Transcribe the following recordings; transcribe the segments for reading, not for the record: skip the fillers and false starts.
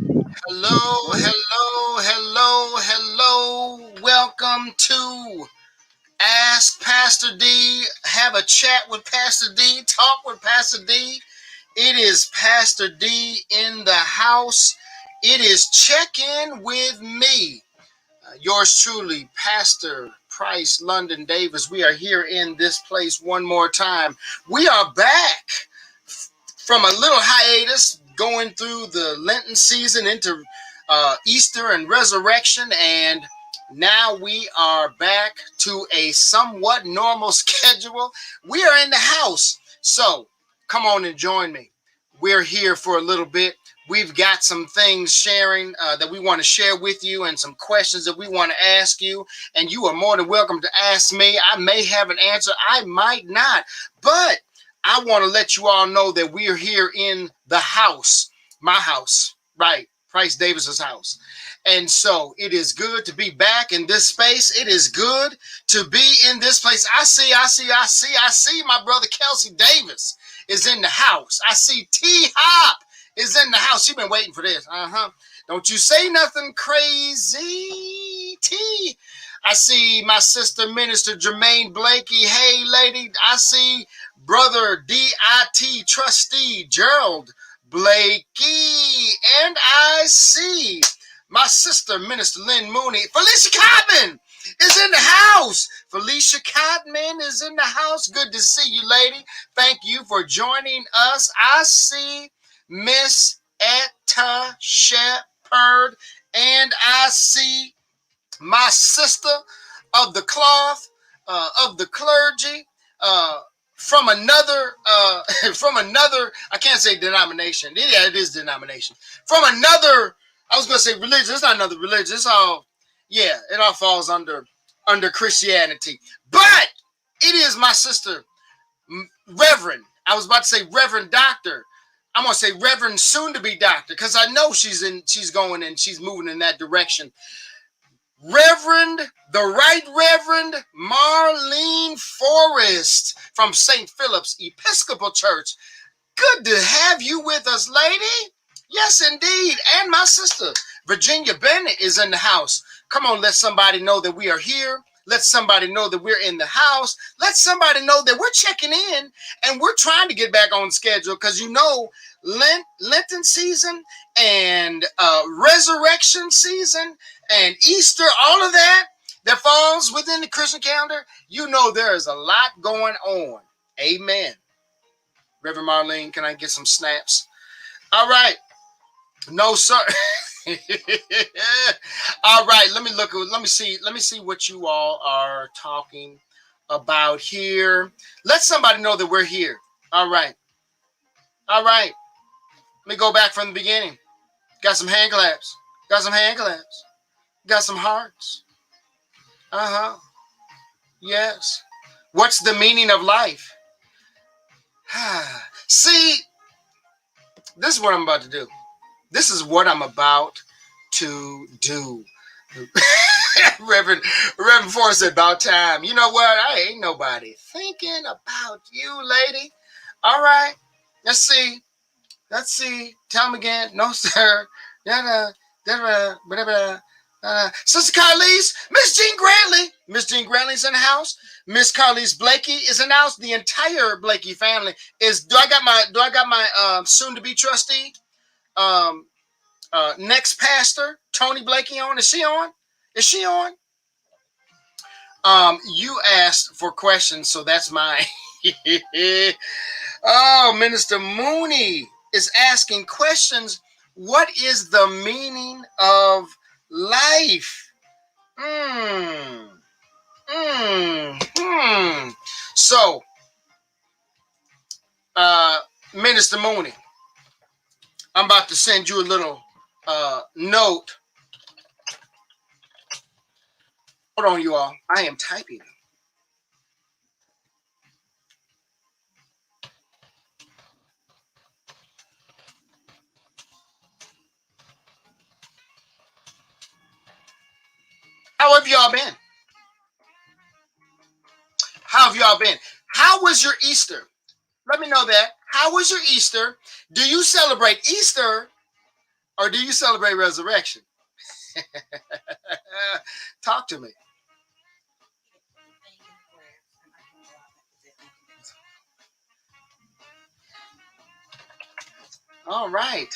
Hello, hello, hello, hello. Welcome to Ask Pastor D. Have a chat with Pastor D. Talk with Pastor D. It is Pastor D in the house. It is Check In with me. Yours truly, Pastor Price London Davis. We are here in this place one more time. We are back from a little hiatus going through the Lenten season into Easter and resurrection, and now we are back to a somewhat normal schedule. We are in the house, so come on and join me. We're here for a little bit. We've got some things sharing that we want to share with you and some questions that we want to ask you, and you are more than welcome to ask me. I may have an answer, I might not, but I want to let you all know that we are here in the house, my house, right? Price Davis's house. And so it is good to be back in this space. It is good to be in this place. I see my brother Kelsey Davis is in the house. I see T Hop is in the house. You've been waiting for this. Don't you say nothing crazy, T. I see my sister Minister Jermaine Blakey. Hey, lady. I see brother DIT trustee Gerald Blakey. And I see my sister Minister Lynn Mooney. Felicia Cotman is in the house. Felicia Cotman is in the house. Good to see you, lady. Thank you for joining us. I see Miss Etta Shepherd, and I see my sister of the cloth, of the clergy, from another, I can't say denomination. Yeah, it is denomination. From another, I was going to say religion. It's not another religion. It's all, yeah, it all falls under Christianity. But it is my sister, Reverend. I was about to say Reverend Doctor. I'm gonna say Reverend soon to be Doctor, because I know she's going and she's moving in that direction. Reverend, the Right Reverend Marlene Forrest from St. Phillips Episcopal Church. Good to have you with us, lady. Yes, indeed. And my sister, Virginia Bennett, is in the house. Come on, let somebody know that we are here. Let somebody know that we're in the house. Let somebody know that we're checking in and we're trying to get back on schedule, because you know, Lenten season and resurrection season and Easter, all of that falls within the Christian calendar. You know, there is a lot going on. Amen. Reverend Marlene, can I get some snaps? All right. No, sir. All right. Let me see what you all are talking about here. Let somebody know that we're here. All right. All right. Let me go back from the beginning. Got some hand claps. Got some hand claps. Got some hearts. Uh-huh. Yes. What's the meaning of life? See, this is what I'm about to do. This is what I'm about to do. Reverend Forrest said, about time. You know what? I ain't nobody thinking about you, lady. All right. Let's see. Tell me again. No, sir. Sister Carlise, Miss Jean Grantley. Miss Jean Grantley's in the house. Miss Carlise Blakey is in the house. The entire Blakey family is. Do I got my soon to be trustee? Next pastor, Tony Blakey on. Is she on? Is she on? You asked for questions, so that's mine. Oh, Minister Mooney is asking questions. What is the meaning of life? So, Minister Mooney, I'm about to send you a little note. Hold on, you all. I am typing. How have y'all been? How have y'all been? How was your Easter? Let me know that. How was your Easter? Do you celebrate Easter Or do you celebrate resurrection? Talk to me. All right.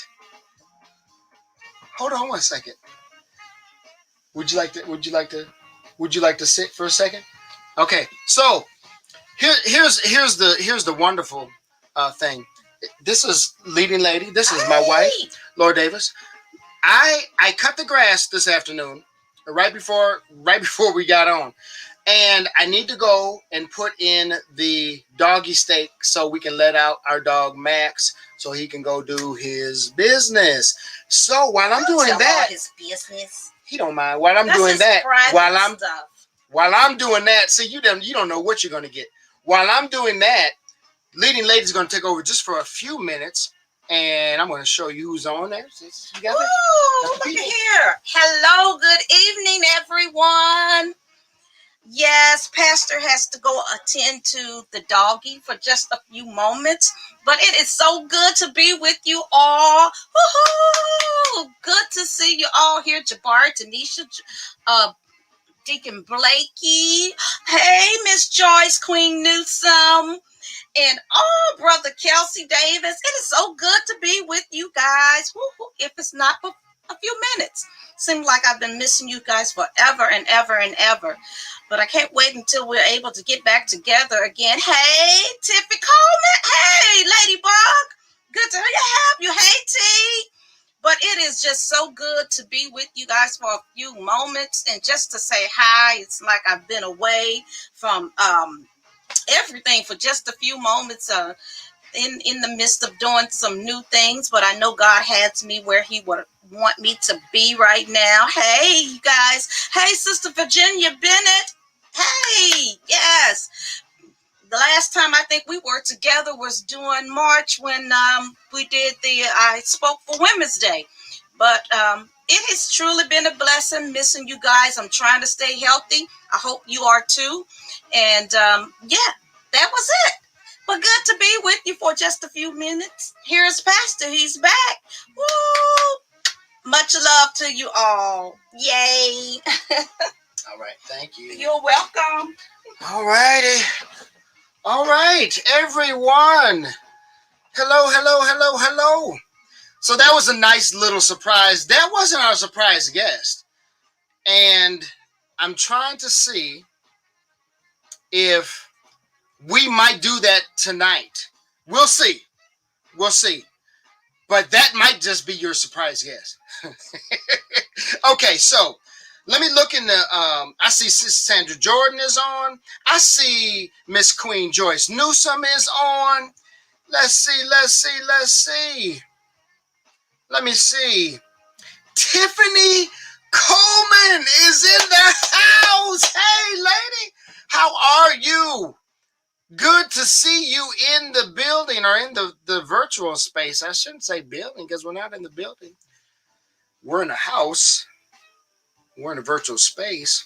Hold on one second. Would you like to? Would you like to? Would you like to sit for a second? Okay. So here's the wonderful thing. This is leading lady. This is my wife, Laura Davis. I cut the grass this afternoon, right before we got on, and I need to go and put in the doggy stake so we can let out our dog Max so he can go do his business. So while I'm doing that, his business. He don't mind. While I'm doing that, while I'm doing that, see you don't know what you're gonna get. While I'm doing that, leading lady's gonna take over just for a few minutes. And I'm going to show you who's on there. You got look at here. Hello, good evening, everyone. Yes, Pastor has to go attend to the doggy for just a few moments. But it is so good to be with you all. Woohoo! Good to see you all here. Jabari, Tanisha, Deacon Blakey. Hey, Miss Joyce, Queen Newsome. And Brother Kelsey Davis, it is so good to be with you guys. Woo-hoo, if it's not for a few minutes. Seems like I've been missing you guys forever and ever and ever. But I can't wait until we're able to get back together again. Hey, Tiffy Coleman. Hey, Ladybug. Good to have you. Hey, T. But it is just so good to be with you guys for a few moments and just to say hi. It's like I've been away from everything for just a few moments in the midst of doing some new things, but I know God has me where he would want me to be right now. Hey, you guys. Hey, Sister Virginia Bennett. Hey, yes. The last time I think we were together was during March when we did I spoke for Women's Day. But it has truly been a blessing missing you guys. I'm trying to stay healthy. I hope you are too. And yeah, that was it. But good to be with you for just a few minutes. Here's Pastor. He's back. Woo! Much love to you all. Yay. All right. Thank you. You're welcome. All righty. All right, everyone. Hello. So that was a nice little surprise. That wasn't our surprise guest. And I'm trying to see if we might do that tonight. We'll see. But that might just be your surprise guest. Okay, so let me look in the, I see Sister Sandra Jordan is on. I see Miss Queen Joyce Newsome is on. Let's see. Let me see. Tiffany Coleman is in the house. Hey, lady, how are you? Good to see you in the building or in the virtual space. I shouldn't say building because we're not in the building. We're in a house. We're in a virtual space.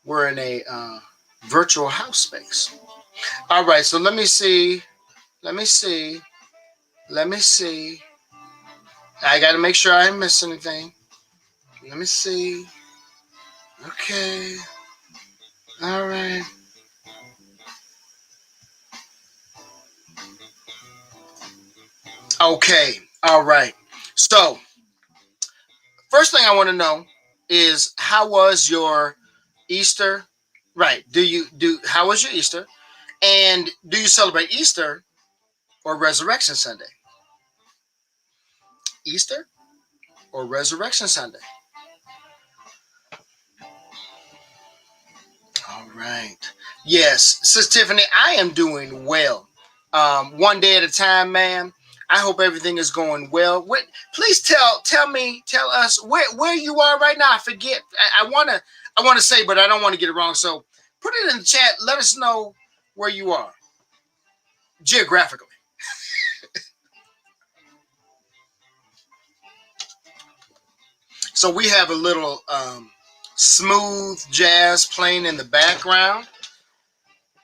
We're in a virtual house space. All right, so let me see. I got to make sure I didn't miss anything. Let me see. Okay. All right. Okay. All right. So, first thing I want to know is how was your Easter? Right. How was your Easter? And do you celebrate Easter or Resurrection Sunday? Easter or Resurrection Sunday? All right. Yes, Sister Tiffany, I am doing well. One day at a time, ma'am. I hope everything is going well. Please tell us where you are right now. I forget. I wanna say, but I don't want to get it wrong. So put it in the chat. Let us know where you are geographically. So we have a little smooth jazz playing in the background,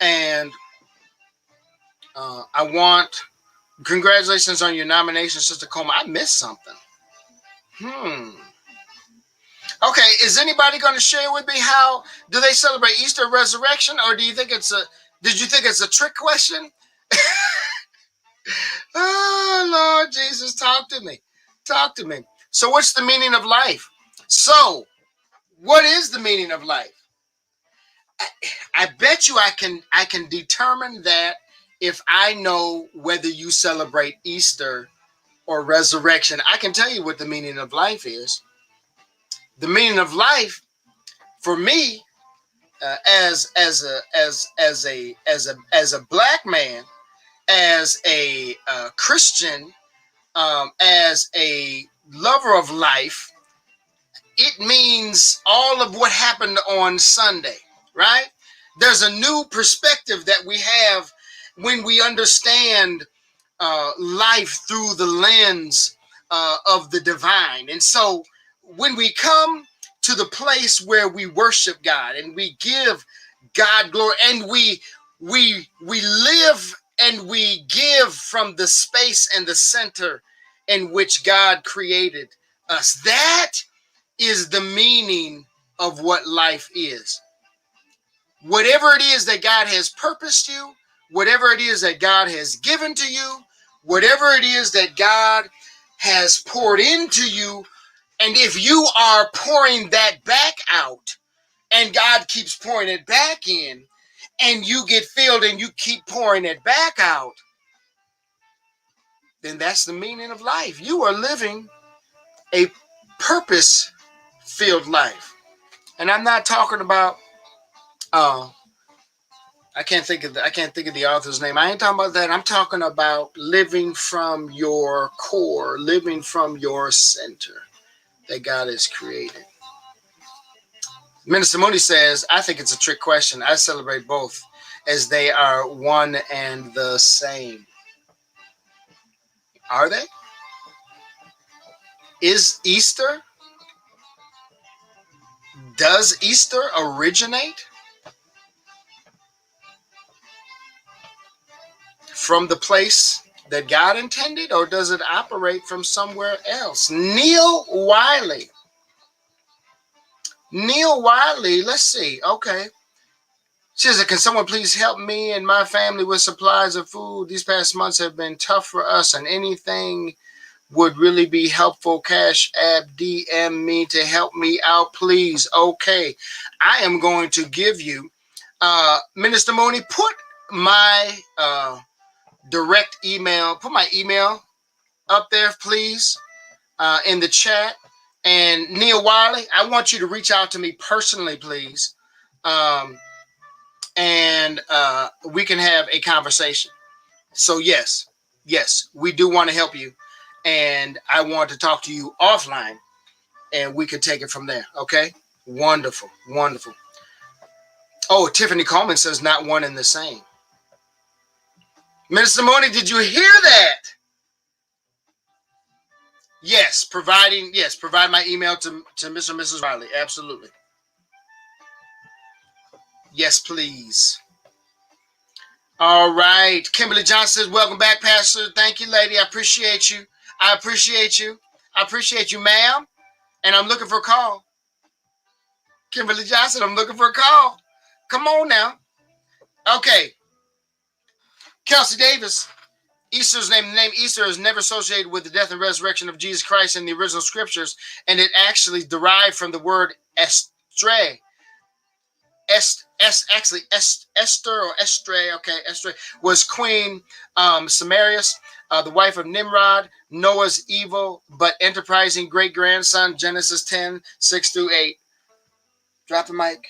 and congratulations on your nomination, Sister Coleman. I missed something. Okay, is anybody going to share with me how do they celebrate Easter resurrection, or do you think did you think it's a trick question? Oh, Lord Jesus, talk to me. Talk to me. So what's the meaning of life? So, what is the meaning of life? I bet you I can determine that if I know whether you celebrate Easter or resurrection. I can tell you what the meaning of life is. The meaning of life for me, as a black man, as a Christian, as a lover of life, it means all of what happened on Sunday, right? There's a new perspective that we have when we understand life through the lens of the divine. And so when we come to the place where we worship God and we give God glory and we live and we give from the space and the center in which God created us, that is the meaning of what life is. Whatever it is that God has purposed you, whatever it is that God has given to you, whatever it is that God has poured into you, and if you are pouring that back out and God keeps pouring it back in and you get filled and you keep pouring it back out, then that's the meaning of life. You are living a purpose-filled life. And I'm not talking about I can't think of the author's name. I ain't talking about that. I'm talking about living from your core, living from your center that God has created. Minister Mooney says, I think it's a trick question. I celebrate both as they are one and the same. Are they? Does Easter originate from the place that God intended, or does it operate from somewhere else? Neil Wiley, let's see. Okay. She says, can someone please help me and my family with supplies of food? These past months have been tough for us, and anything would really be helpful. Cash App, DM me to help me out, please. Okay. I am going to give you, Minister Mooney, put my direct email, put my email up there, please, in the chat. And Neil Wiley, I want you to reach out to me personally, please. And we can have a conversation. So yes, we do want to help you. And I want to talk to you offline and we could take it from there. Okay. Wonderful. Wonderful. Oh, Tiffany Coleman says not one and the same. Minister Mooney, did you hear that? Yes, provide my email to Mr. and Mrs. Riley. Absolutely. Yes, please. All right. Kimberly Johnson says, welcome back, Pastor. Thank you, lady. I appreciate you. I appreciate you, ma'am. And I'm looking for a call. Kimberly Johnson, I'm looking for a call. Come on now. Okay. Kelsey Davis. The name Easter is never associated with the death and resurrection of Jesus Christ in the original scriptures, and it actually derived from the word estray. Esther or Estre, okay, Estre was Queen Samarias, the wife of Nimrod, Noah's evil but enterprising great-grandson, Genesis 10, 6-8. Drop the mic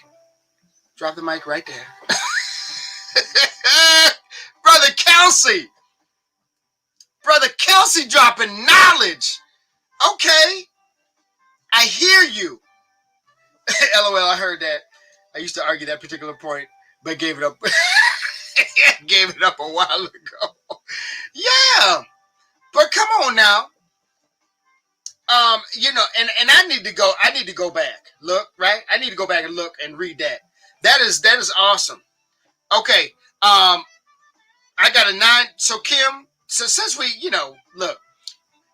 right there. Brother Kelsey dropping knowledge. Okay, I hear you. LOL, I heard that. I used to argue that particular point, but gave it up. Gave it up a while ago. Yeah, but come on now. And I need to go back. Look, right? I need to go back and look and read that. That is awesome. Okay. I got a 9. So Kim, since we, look,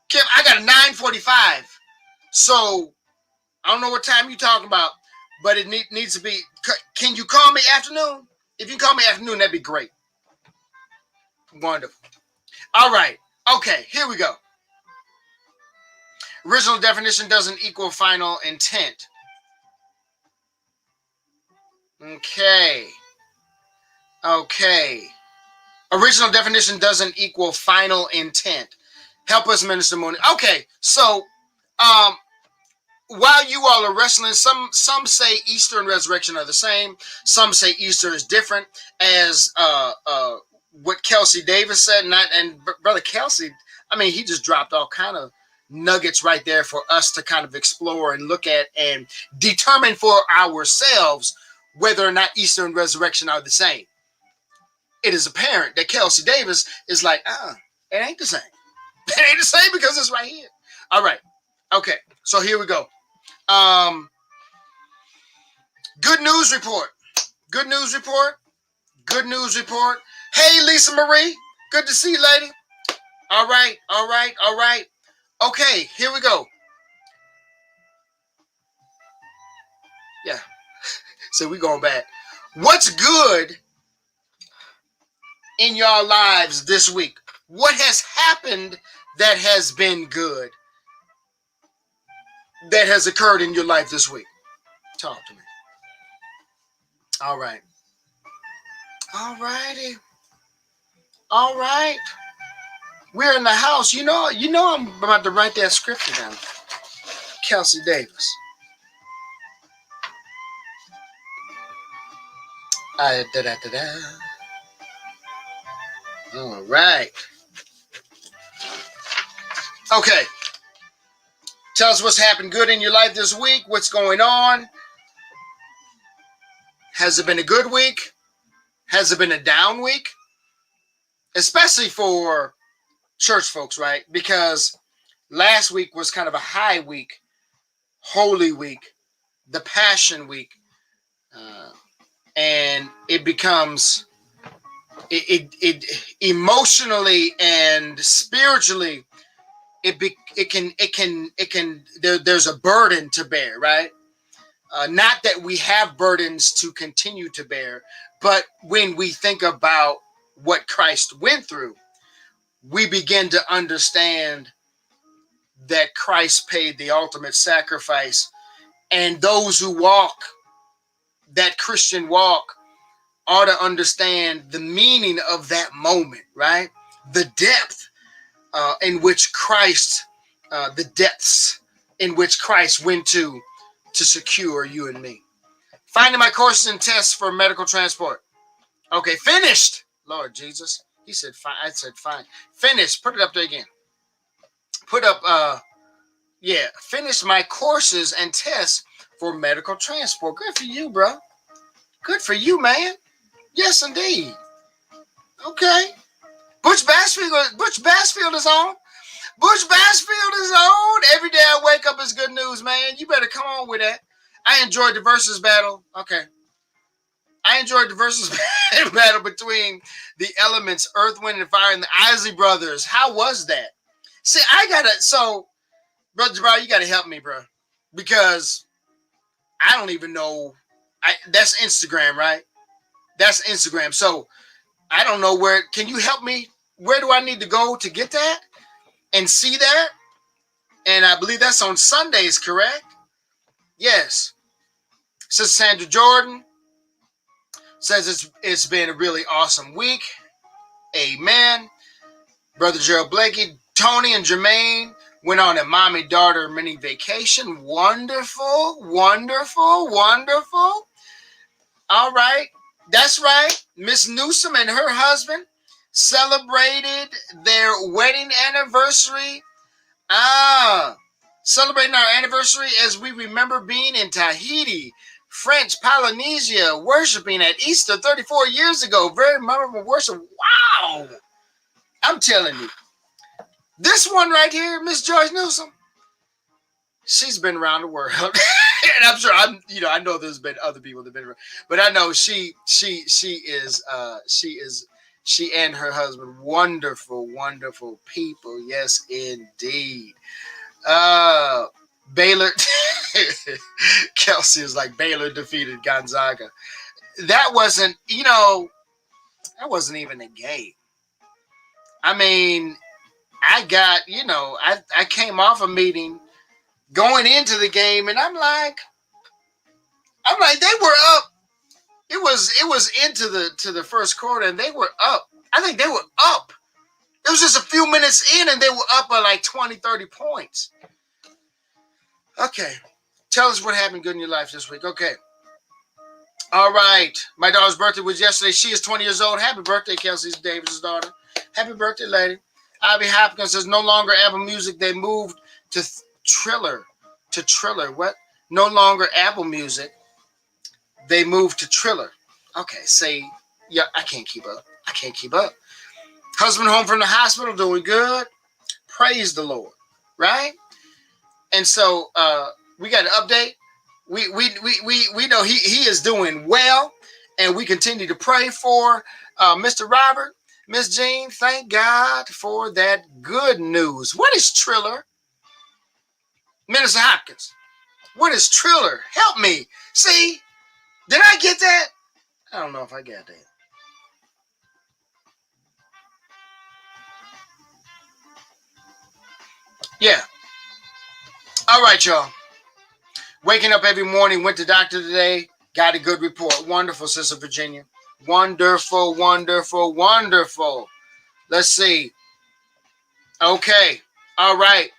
Kim, I got a 9:45. So I don't know what time you're talking about, but it needs to be. Can you call me afternoon? If you call me afternoon, that'd be great. Wonderful. All right. Okay, here we go. Original definition doesn't equal final intent. Okay. Original definition doesn't equal final intent. Help us, Minister Mooney. Okay, so while you all are wrestling, some say Easter and resurrection are the same. Some say Easter is different, as what Kelsey Davis said. And Brother Kelsey, I mean, he just dropped all kind of nuggets right there for us to kind of explore and look at and determine for ourselves whether or not Easter and resurrection are the same. It is apparent that Kelsey Davis is like, it ain't the same. It ain't the same because it's right here. All right. Okay. So here we go. Good news report. Good news report. Good news report. Hey, Lisa Marie. Good to see you, lady. All right. Okay, here we go. Yeah. So we going back. What's good in your lives this week? What has happened that has been good? That has occurred in your life this week? Talk to me. All right. All righty. All right. We're in the house. You know I'm about to write that scripture down. Kelsey Davis. All right. Okay. Tell us what's happened good in your life this week. What's going on? Has it been a good week? Has it been a down week? Especially for church folks, right? Because last week was kind of a high week, Holy Week, the Passion Week. And it becomes, it emotionally and spiritually, there's a burden to bear, right? Not that we have burdens to continue to bear, but when we think about what Christ went through, we begin to understand that Christ paid the ultimate sacrifice. And those who walk that Christian walk ought to understand the meaning of that moment, right? The depth in which Christ, the depths in which Christ went to secure you and me. Finding my courses and tests for medical transport. Okay, finished. Lord Jesus. He said fine. I said fine. Finished. Put it up there again. Put up, finished my courses and tests for medical transport. Good for you, bro. Good for you, man. Yes, indeed. Okay. Butch Bassfield is on. Butch Bassfield is on. Every day I wake up is good news, man. You better come on with that. I enjoyed the versus battle. Okay. I enjoyed the versus battle between the elements, Earth, Wind, and Fire, and the Isley Brothers. How was that? See, Brother Jabbar, you gotta help me, bro. Because I don't even know. That's Instagram, right? That's Instagram. So I don't know where. Can you help me? Where do I need to go to get that and see that? And I believe that's on Sundays, correct? Yes. Sister Sandra Jordan says it's been a really awesome week. Amen. Brother Gerald Blakey, Tony, and Jermaine went on a mommy-daughter mini vacation. Wonderful, wonderful, wonderful. All right. That's right. Miss Newsom and her husband celebrated their wedding anniversary. Celebrating our anniversary as we remember being in Tahiti, French Polynesia, worshiping at Easter 34 years ago. Very memorable worship. Wow. I'm telling you. This one right here, Miss Joyce Newsom, she's been around the world. And I'm sure I know there's been other people that have been around, but I know she and her husband, wonderful, wonderful people. Yes, indeed. Baylor. Kelsey is like Baylor defeated Gonzaga. That wasn't, that wasn't even a game. I mean, I got, I came off a meeting going into the game, and I'm like, they were up. It was into the first quarter, and they were up. I think they were up. It was just a few minutes in, and they were up by like 20, 30 points. Okay. Tell us what happened good in your life this week. Okay. All right. My daughter's birthday was yesterday. She is 20 years old. Happy birthday, Kelsey Davis' daughter. Happy birthday, lady. Ivy Hopkins says no longer Apple Music. They moved to Triller. To Triller. What? No longer Apple Music. They moved to Triller. Okay. Say, yeah, I can't keep up. Husband home from the hospital, doing good. Praise the Lord. Right? And so we got an update. We know he is doing well, and we continue to pray for Mr. Robert, Miss Jean. Thank God for that good news. What is Triller? Minister Hopkins, what is Triller? Help me. See, did I get that? I don't know if I got that. Yeah. All right, y'all. Waking up every morning, went to doctor today, got a good report. Wonderful, Sister Virginia. Wonderful, wonderful, wonderful. Let's see. Okay. All right.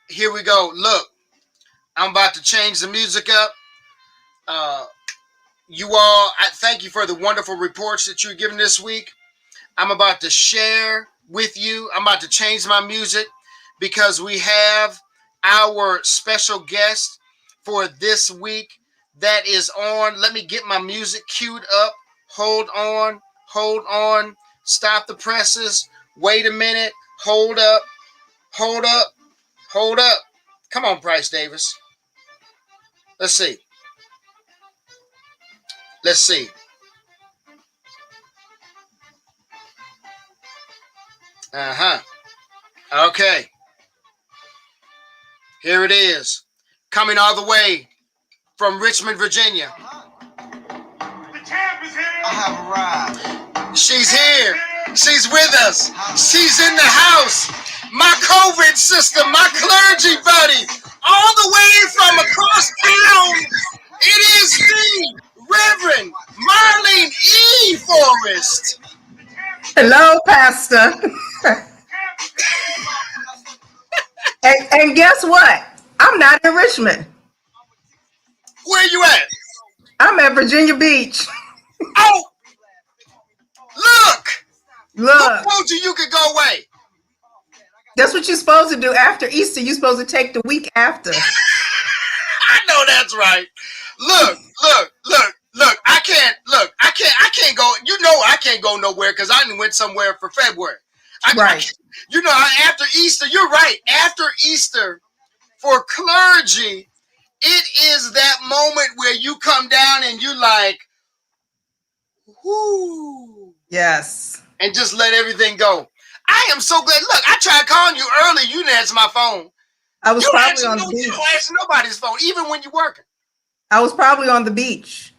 Here we go. Look, I'm about to change the music up. You all, I thank you for the wonderful reports that you're giving this week. I'm about to share with you. I'm about to change my music because we have our special guest for this week that is on. Let me get my music queued up. Hold on. Stop the presses. Wait a minute. Hold up. Come on, Price Davis. Let's see. Okay. Here it is. Coming all the way from Richmond, Virginia. The champ is here. I have arrived. She's here. She's with us. She's in the house. My COVID sister, my clergy buddy, all the way from across town. It is the Reverend Marlene E. Forrest. Hello, Pastor. and guess what? I'm not in Richmond. Where you at? I'm at Virginia Beach. Oh, look. Look. Who told you could go away? That's what you're supposed to do after Easter. You're supposed to take the week after. I know that's right. Look. I can't go. You know I can't go nowhere because I went somewhere for February. Right. After Easter, you're right. After Easter, for clergy, it is that moment where you come down and you like, whoo. Yes. And just let everything go. I am so glad. Look, I tried calling you early. You didn't answer my phone. I was probably on the beach. You don't answer nobody's phone, even when you're working. I was probably on the beach.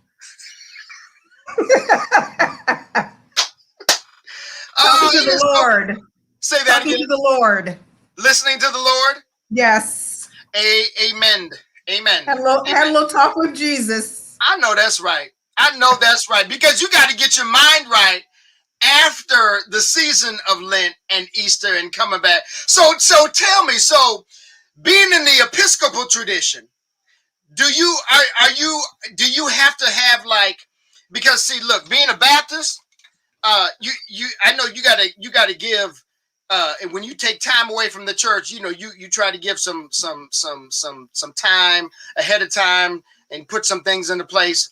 Talking to the Lord. Say that again. Talking to the Lord. Listening to the Lord. Yes. Amen. Had a little talk with Jesus. I know that's right. Because you got to get your mind right after the season of Lent and Easter and coming back. So tell me, being in the Episcopal tradition, do you have to have because see, look, being a Baptist, I know you gotta give, and when you take time away from the church, you try to give some time ahead of time and put some things into place.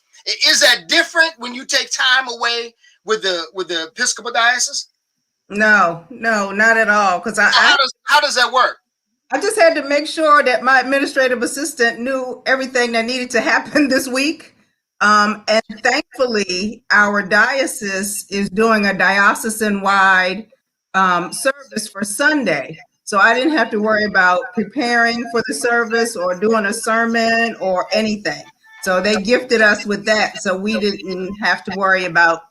Is that different when you take time away with the Episcopal diocese? No, not at all. Because how does that work? I just had to make sure that my administrative assistant knew everything that needed to happen this week. And thankfully, our diocese is doing a diocesan-wide service for Sunday. So I didn't have to worry about preparing for the service or doing a sermon or anything. So they gifted us with that. So we didn't have to worry about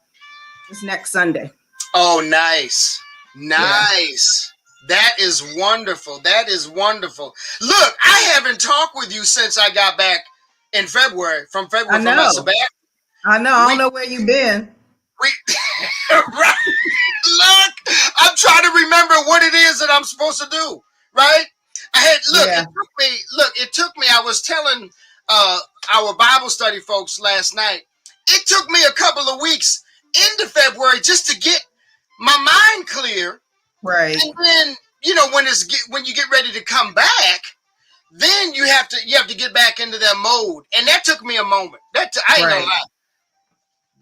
this next Sunday. Oh, nice. Nice. Yeah. That is wonderful. That is wonderful. Look, I haven't talked with you since I got back in February, from my sabbatical. I know. I don't know where you've been. Right. Look, I'm trying to remember what it is that I'm supposed to do. Right? It took me, I was telling our Bible study folks last night, it took me a couple of weeks into February just to get my mind clear. Right. And then, when you get ready to come back, then you have to get back into that mode. And that took me a moment. I ain't gonna lie.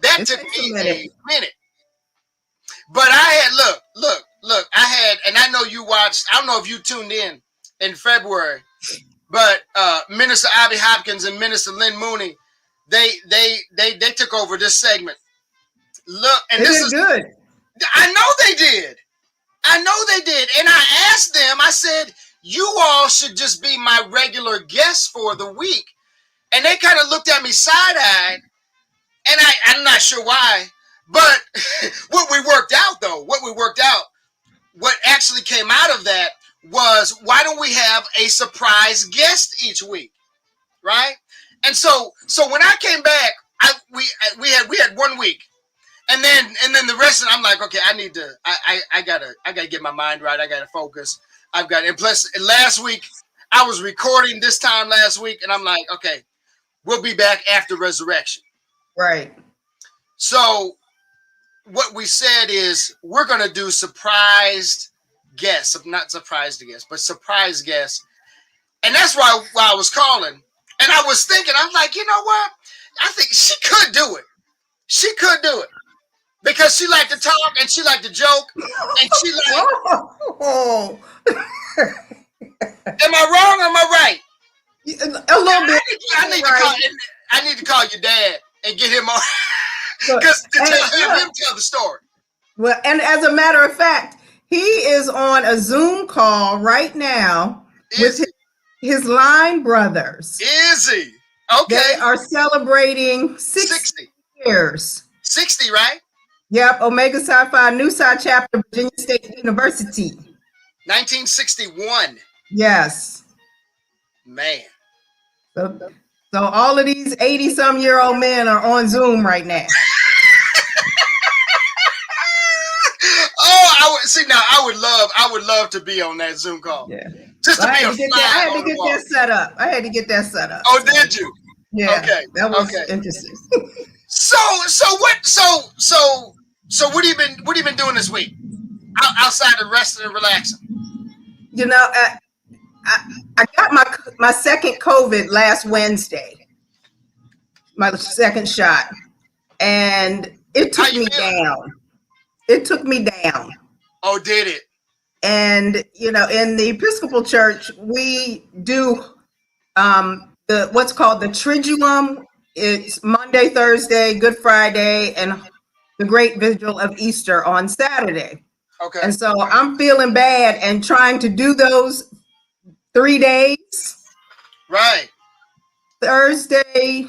That took me a minute. But I had, look, and I know you watched, I don't know if you tuned in February, but Minister Abby Hopkins and Minister Lynn Mooney, they took over this segment. Look, and this is good. I know they did. And I asked them, I said, you all should just be my regular guests for the week. And they kind of looked at me side-eyed, and I'm not sure why, but what actually came out of that was, why don't we have a surprise guest each week, right? And so when I came back, we had 1 week. And then the rest of it, I'm like, okay, I gotta get my mind right. I gotta focus. And plus last week I was recording this time last week, and I'm like, okay, we'll be back after resurrection. Right. So what we said is we're gonna do surprised guests, not surprised guests, but surprise guests. And that's why I was calling. And I was thinking, I'm like, you know what? I think she could do it. Because she liked to talk and she liked to joke and she like. Oh. Am I wrong or am I right? A little bit. I need to call your dad and get him on because have him tell the story. Well, and as a matter of fact, he is on a Zoom call right now with his line brothers. Is he? Okay. They are celebrating 60 years. 60, right? Yep, Omega Psi Phi Nu Psi Chapter, Virginia State University. 1961. Yes. Man. So all of these 80-some-year-old men are on Zoom right now. I would love to be on that Zoom call. Yeah. Just to be a fly. I had to get that set up. Oh, did you? Yeah. Okay. That was interesting. So what have you been doing this week outside of resting and relaxing? You know, I got my second COVID last Wednesday, my second shot, and it took me down. It took me down. Oh, did it? And you know, in the Episcopal Church, we do what's called the Triduum. It's Monday, Thursday, Good Friday, and the Great Vigil of Easter on Saturday. Okay. And so I'm feeling bad and trying to do those 3 days. Right. Thursday,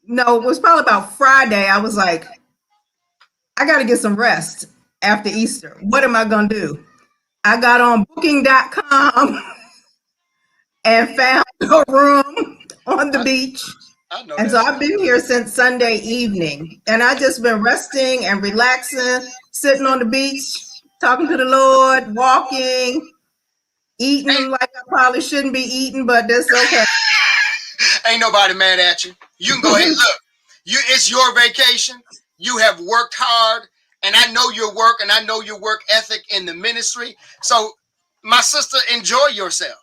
no, it was probably about Friday. I was like, I got to get some rest after Easter. What am I going to do? I got on booking.com and found a room on the beach. And so I've been here since Sunday evening, and I just been resting and relaxing, sitting on the beach, talking to the Lord, walking, eating like I probably shouldn't be eating, but that's okay. Ain't nobody mad at you. You can go ahead. Look, it's your vacation. You have worked hard, and I know your work, and I know your work ethic in the ministry. So, my sister, enjoy yourself.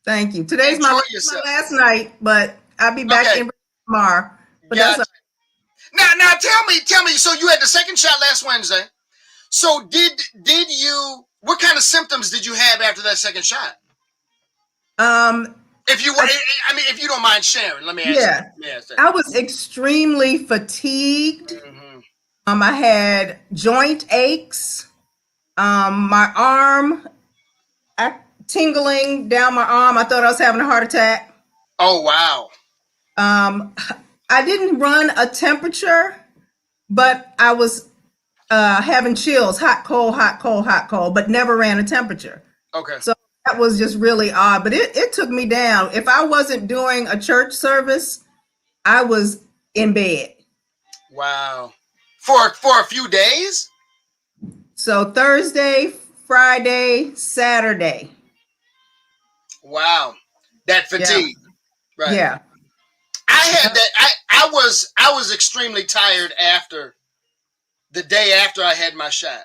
Thank you. Today's my last night, but I'll be back in tomorrow. But gotcha. That's now tell me. So you had the second shot last Wednesday. So did you? What kind of symptoms did you have after that second shot? If you don't mind sharing, let me ask you. Yeah, I was extremely fatigued. Mm-hmm. I had joint aches. My arm, tingling down my arm. I thought I was having a heart attack. Oh, wow. I didn't run a temperature, but I was having chills, hot, cold, hot, cold, hot, cold, but never ran a temperature. Okay. So that was just really odd, but it took me down. If I wasn't doing a church service, I was in bed. Wow. For a few days? So Thursday, Friday, Saturday. Wow. That fatigue. Yeah. Right. Yeah. I had that. I was extremely tired after the day after I had my shot.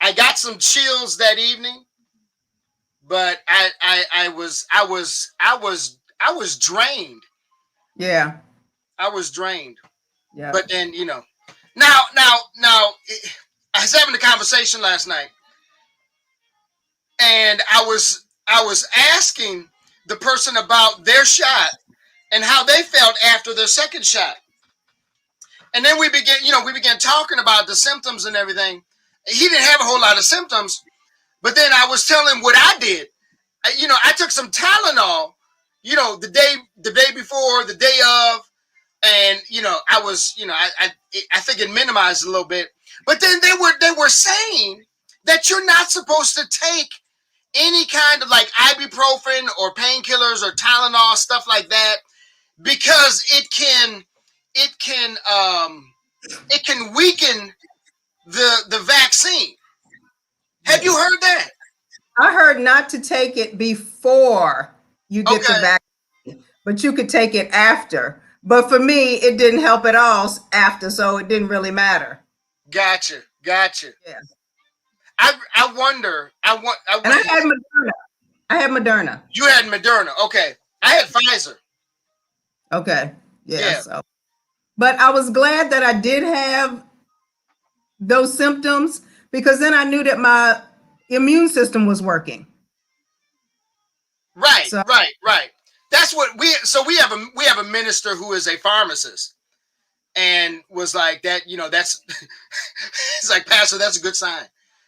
I got some chills that evening, but I was drained. Yeah. I was drained. Yeah. But then, now I was having a conversation last night, and I was asking the person about their shot and how they felt after their second shot. And then we began talking about the symptoms and everything. He didn't have a whole lot of symptoms, but then I was telling him what I did. I took some Tylenol, the day before, the day of, and I was, I think it minimized a little bit. But then they were saying that you're not supposed to take any kind of like ibuprofen or painkillers or Tylenol, stuff like that, because it can weaken the vaccine. Have you heard that? I heard not to take it before you get the vaccine, but you could take it after. But for me, it didn't help at all after, so it didn't really matter. Gotcha. Yeah. I wonder. And I had Moderna. You had Moderna. Okay. I had Pfizer. Okay. Yeah. So. But I was glad that I did have those symptoms, because then I knew that my immune system was working. Right. That's what we have a minister who is a pharmacist, and was like that, that's it's like, Pastor, that's a good sign,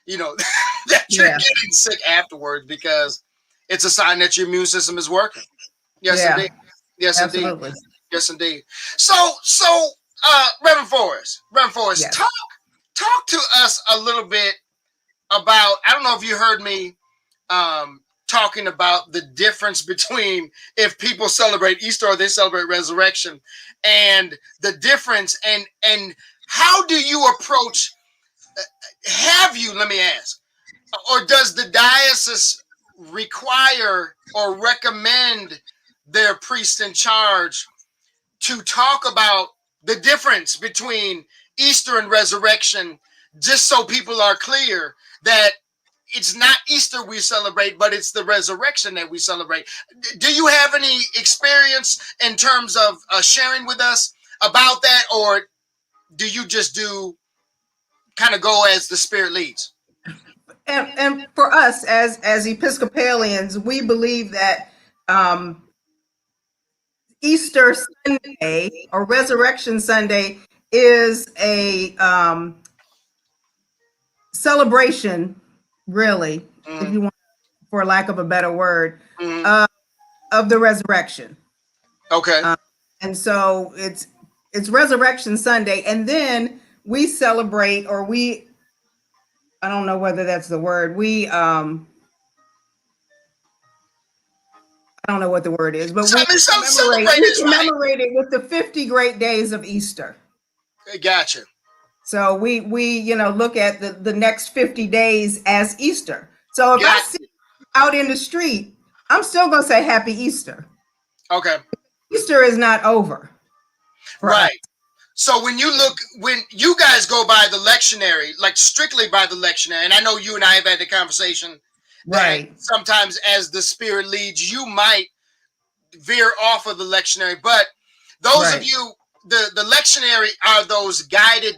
that you're getting sick afterwards, because it's a sign that your immune system is working. Yes, indeed. Yes, absolutely. Indeed. Yes, indeed. So, Reverend Forrest, yes. Talk to us a little bit about, I don't know if you heard me talking about the difference between if people celebrate Easter or they celebrate resurrection, and the difference, and how do you approach, let me ask, or does the diocese require or recommend their priest in charge to talk about the difference between Easter and resurrection, just so people are clear that it's not Easter we celebrate, but it's the resurrection that we celebrate? Do you have any experience in terms of sharing with us about that, or do you just kind of go as the Spirit leads? And for us as Episcopalians, we believe that Easter Sunday or Resurrection Sunday is a celebration, really, if you want, for lack of a better word, of the resurrection. Okay. And so it's Resurrection Sunday, and then we celebrate, or I don't know whether that's the word. I don't know what the word is, but we commemorate it with the 50 great days of Easter. Gotcha. So we look at the next 50 days as Easter. So if I see out in the street, I'm still going to say Happy Easter. Okay. Easter is not over. Right. Us. So when you guys go by the lectionary, like strictly by the lectionary, and I know you and I have had the conversation, right? Sometimes as the Spirit leads, you might veer off of the lectionary, but those of you, the lectionary are those guided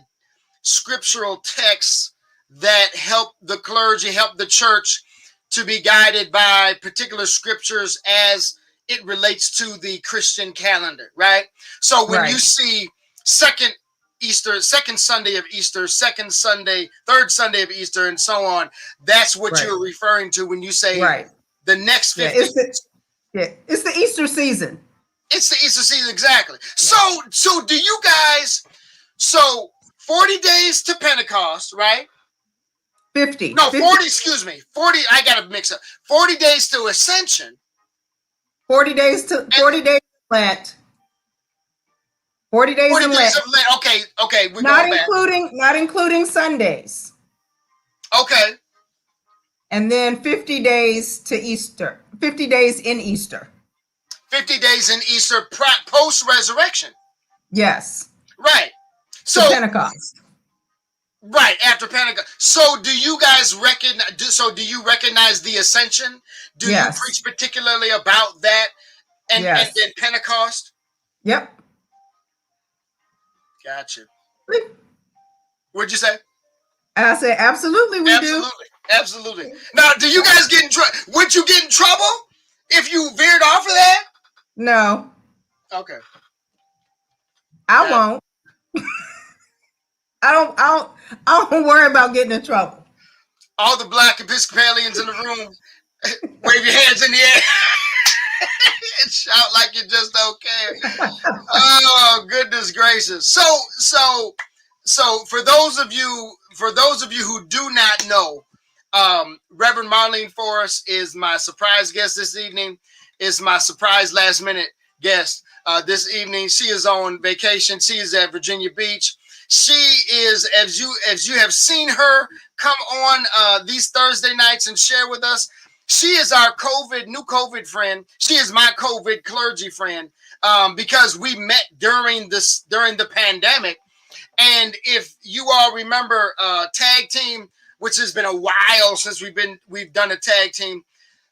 scriptural texts that help the clergy, help the church to be guided by particular scriptures as it relates to the Christian calendar, right? So when you see second Sunday of Easter, second Sunday, third Sunday of Easter, and so on, that's what you're referring to when you say the next 50. It's the Easter season. It's the Easter season, exactly. So do you guys, so 40 days to Pentecost, right? 50. No, 50. 40, excuse me. 40, I got to mix up. 40 days to Ascension. 40 days Lent. 40 days 40 in days Lent. of Lent. Okay, we're Not going back. Not including Sundays. Okay. And then 50 days to Easter. 50 days in Easter. 50 days in Easter post-resurrection. Yes. Right. So Pentecost. Right, after Pentecost. So do you guys do you recognize the Ascension? Do you preach particularly about that and then Pentecost? Yep. Gotcha. What'd you say? I said, absolutely, we do. Absolutely. Now, do you guys get in trouble? Would you get in trouble if you veered off of that? No. Okay. I won't. I don't worry about getting in trouble. All the Black Episcopalians in the room, wave your hands in the air and shout like you just don't care. Oh, goodness gracious. So for those of you who do not know, Reverend Marlene Forrest is my surprise guest this evening. Is my surprise last minute guest this evening. She is on vacation. She is at Virginia Beach. She is, as you have seen her come on these Thursday nights and share with us, she is our new COVID friend. She is my COVID clergy friend because we met during the pandemic. And if you all remember tag team, which has been a while since we've done a tag team,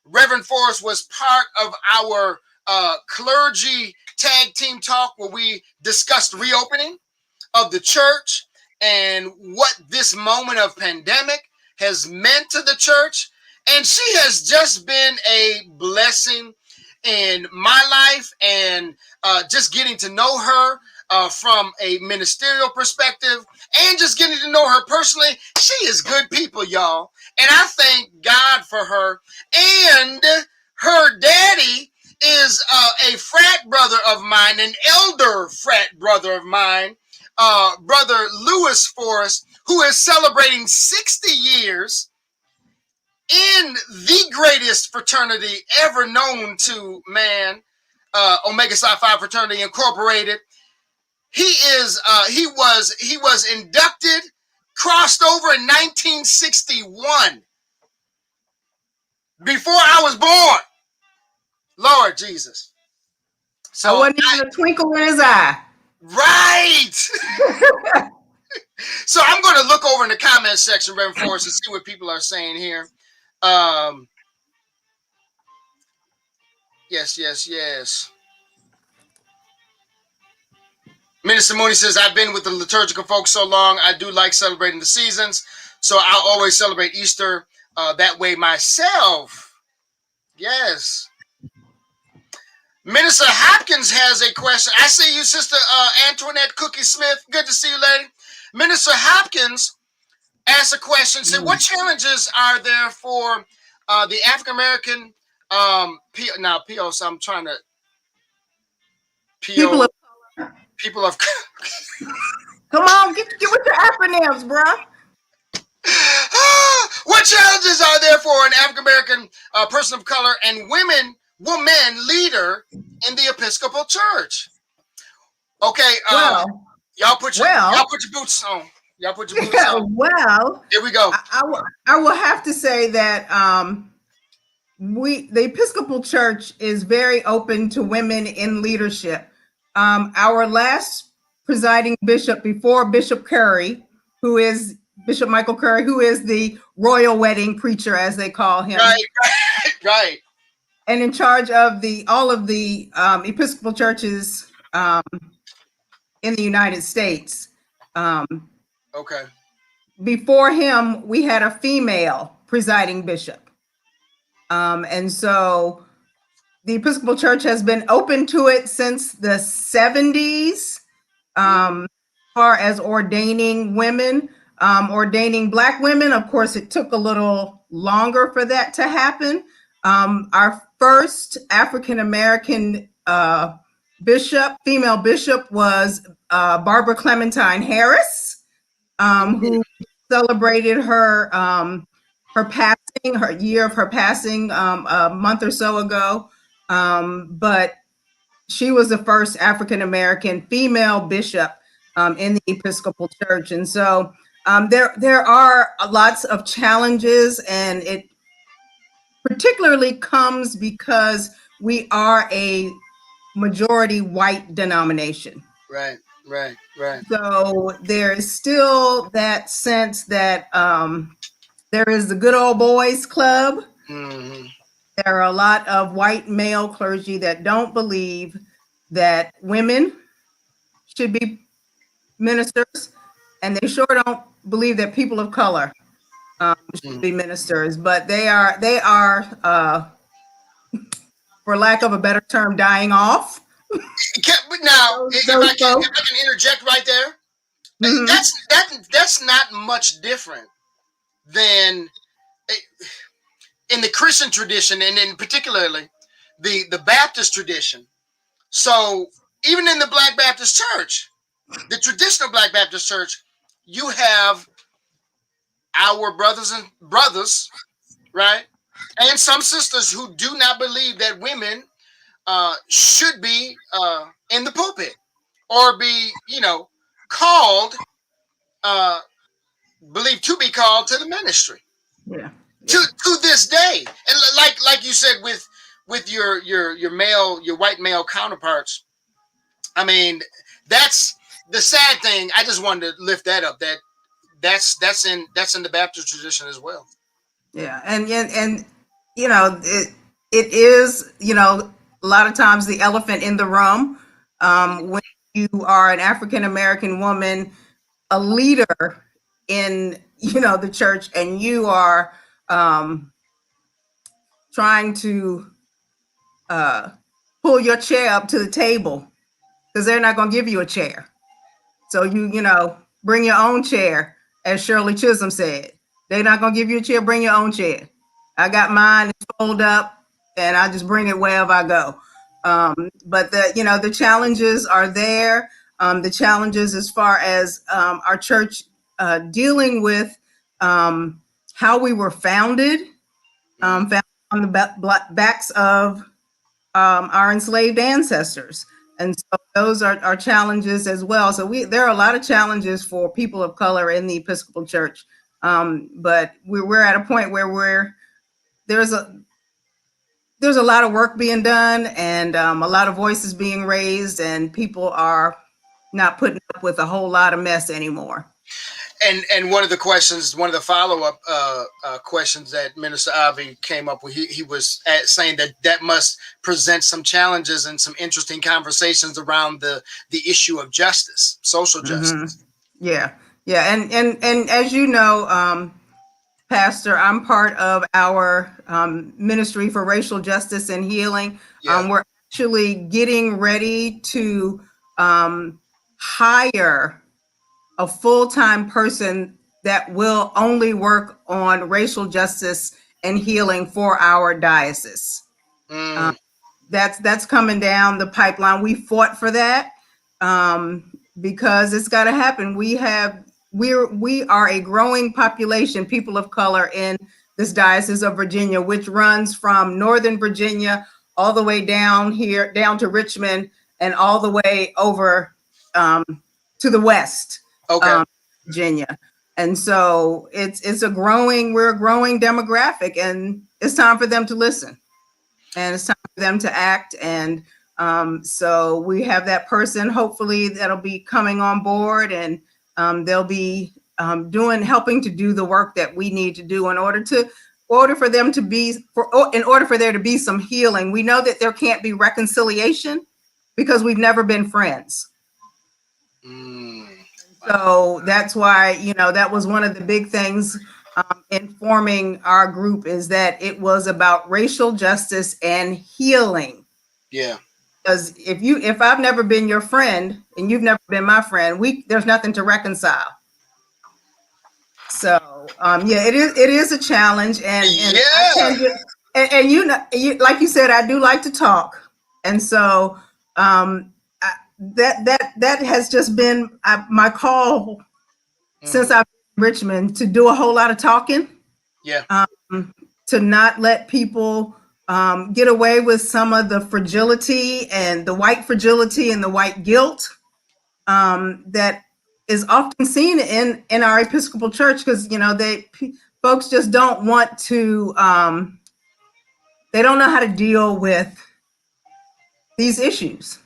Reverend Forrest was part of our clergy tag team talk where we discussed reopening of the church and what this moment of pandemic has meant to the church. And she has just been a blessing in my life, and just getting to know her from a ministerial perspective and just getting to know her personally. She is good people, y'all. And I thank God for her. And her daddy is a frat brother of mine, an elder frat brother of mine, Brother Lewis Forrest, who is celebrating 60 years in the greatest fraternity ever known to man, Omega Psi Phi Fraternity Incorporated. He was inducted, crossed over in 1961, before I was born. Lord Jesus. So I wasn't even a twinkle in his eye. Right. So I'm going to look over in the comment section, Reverend Forrest, and see what people are saying here. Yes. Minister Mooney says, I've been with the liturgical folks so long, I do like celebrating the seasons, so I'll always celebrate Easter that way myself. Yes. Minister Hopkins has a question. I see you, Sister Antoinette Cookie Smith. Good to see you, lady. Minister Hopkins asked a question. Said, what challenges are there for the African American POs? I'm trying to people of Come on, get with your acronyms, bro. What challenges are there for an African American person of color and woman leader in the Episcopal Church? Okay, y'all put your boots on. Y'all put your boots on. Well, here we go. I will have to say that the Episcopal Church is very open to women in leadership. Our last presiding bishop before Bishop Curry, who is Bishop Michael Curry, who is the royal wedding preacher, as they call him. Right. And in charge of all of the Episcopal churches in the United States. Okay. Before him, we had a female presiding bishop. And so the Episcopal Church has been open to it since the 70s, as far as ordaining women, ordaining Black women. Of course, it took a little longer for that to happen. Our first African American female bishop, was Barbara Clementine Harris, who celebrated her passing, her year of her passing, a month or so ago. But she was the first African American female bishop in the Episcopal Church, and so there are lots of challenges, and it particularly comes because we are a majority white denomination. Right. So there is still that sense that there is the good old boys club. Mm-hmm. There are a lot of white male clergy that don't believe that women should be ministers, and they sure don't believe that people of color should be ministers. But they are, for lack of a better term, dying off. Now, if I can interject right there, that's not much different than in the Christian tradition, and in particularly the Baptist tradition. So even in the Black Baptist Church, the traditional Black Baptist Church, you have our brothers, right, and some sisters who do not believe that women should be in the pulpit or be, called, believed to be called to the ministry. Yeah. To this day, and like you said, with your white male counterparts, I mean, that's the sad thing. I just wanted to lift that up. That's in the Baptist tradition as well. Yeah, and it is, a lot of times the elephant in the room when you are an African American woman, a leader in the church, and you are trying to pull your chair up to the table because they're not going to give you a chair. So you bring your own chair, as Shirley Chisholm said. They're not going to give you a chair, bring your own chair. I got mine, it's folded up, and I just bring it wherever I go. But the challenges are there. The challenges as far as our church dealing with how we were founded, founded on the backs of our enslaved ancestors. And so those are challenges as well. So there are a lot of challenges for people of color in the Episcopal Church. But we're at a point where there's a lot of work being done, and a lot of voices being raised, and people are not putting up with a whole lot of mess anymore. And one of the follow-up questions that Minister Avi came up with, he was saying that must present some challenges and some interesting conversations around the issue of justice, social justice. Yeah. And as you know, Pastor, I'm part of our Ministry for Racial Justice and Healing. Yeah. We're actually getting ready to hire a full-time person that will only work on racial justice and healing for our diocese. That's coming down the pipeline. We fought for that because it's got to happen. We are a growing population, people of color, in this Diocese of Virginia, which runs from Northern Virginia all the way down to Richmond, and all the way over to the west. Okay. Virginia. And so we're a growing demographic, and it's time for them to listen, and it's time for them to act. And so we have that person, hopefully, that'll be coming on board, and they'll be helping to do the work that we need to do in order for there to be some healing. We know that there can't be reconciliation because we've never been friends. So that's why, that was one of the big things in forming our group, is that it was about racial justice and healing. Yeah. Because if I've never been your friend and you've never been my friend, there's nothing to reconcile. So it is a challenge, and And like you said, I do like to talk, and so that has just been my call since I've been in Richmond, to do a whole lot of talking. Yeah. To not let people get away with some of the fragility and the white fragility and the white guilt that is often seen in our Episcopal Church, because folks just don't want to. They don't know how to deal with these issues.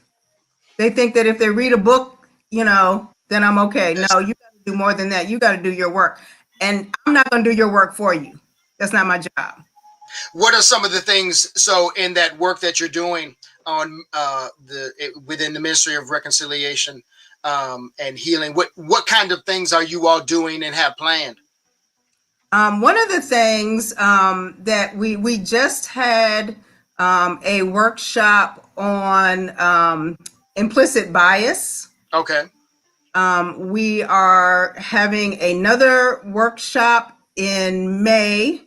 They think that if they read a book, then I'm okay. No, you got to do more than that. You got to do your work, and I'm not going to do your work for you. That's not my job. What are some of the things, so in that work that you're doing on within the Ministry of Reconciliation and Healing, what kind of things are you all doing and have planned? One of the things that we just had a workshop on implicit bias. Okay. We are having another workshop in May